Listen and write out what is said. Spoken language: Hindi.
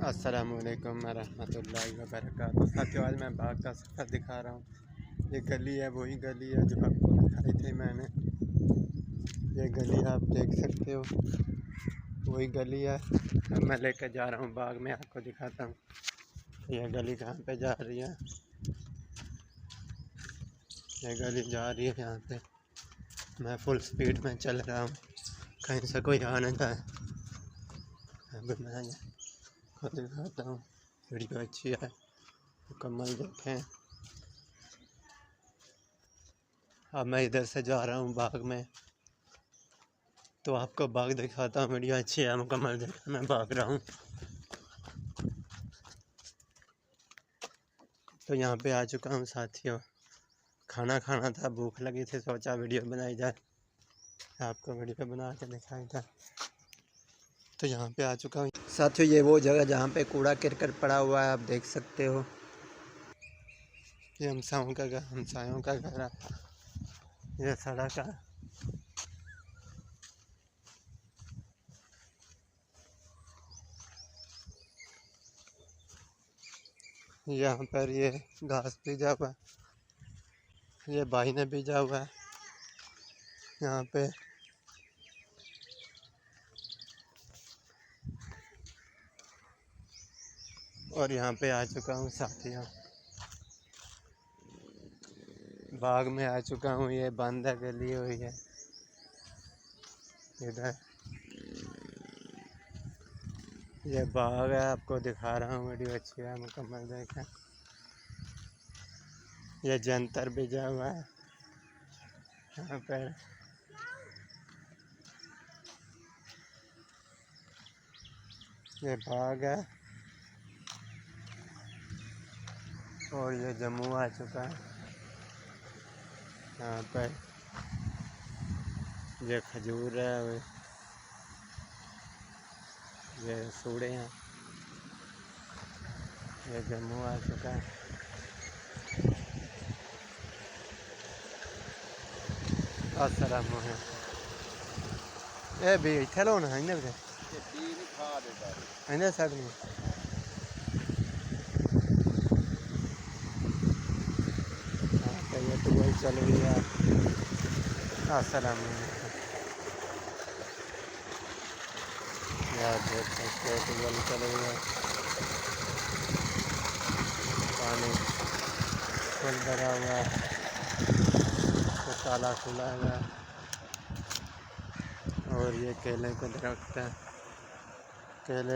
अस्सलामुअलैकुम वरहमतुल्लाहि वबरकातुहू। साथियों, आज मैं बाग का सफ़र दिखा रहा हूँ। ये गली है, वही गली है जो आपको दिखाई थी मैंने। ये गली आप देख सकते हो, वही गली है। अब मैं लेकर जा रहा हूँ बाग में, आपको दिखाता हूँ ये गली कहाँ पे जा रही है। ये गली जा रही है यहाँ पे। मैं फुल स्पीड में चल रहा हूँ, कहीं से कोई आ न जाए। अब मैं खुद दिखाता हूँ, वीडियो अच्छी है, मुकम्मल देखें। अब मैं इधर से जा रहा हूँ बाग में, तो आपको बाग दिखाता हूँ। वीडियो अच्छी है, मुकम्मल देखें। मैं भाग रहा हूँ, तो यहाँ पे आ चुका हूँ साथियों। खाना खाना था, भूख लगी थी, सोचा वीडियो बनाई जाए, आपको वीडियो बना के दिखाई था। तो यहाँ पे आ चुका हूँ साथियों। ये वो जगह जहाँ पे कूड़ा करकट पड़ा हुआ है, आप देख सकते हो। ये हमसायों का घर है। ये सड़क है। यहाँ पर ये घास बीजा हुआ है, ये भाई ने बीजा हुआ है यहाँ पे। और यहाँ पे आ चुका हूँ साथियों, बाग में आ चुका हूँ। ये बंद है, गली हुई है इधर। ये बाग है, आपको दिखा रहा हूँ। वीडियो अच्छी है, मुकम्मल देखें। ये जंतर बीजा हुआ है यहाँ पर। ये बाग है, और ये जम्मू आ चुका है यहाँ पर। ये खजूर है, ये सूड़े हैं। ये जम्मू आ चुका है। अस्सलामुअलैकुम। ये भी इत्थे लो ना, इन्हें भी इन्हें साइड में। ये तो वही चल रही है। अस्सलामुअलैकुम। यार देख सकते हो, तो वही चल रही है। पानी फुल भरा हुआ है, तो ताला खुला है। और ये केले के दरख्त है, केले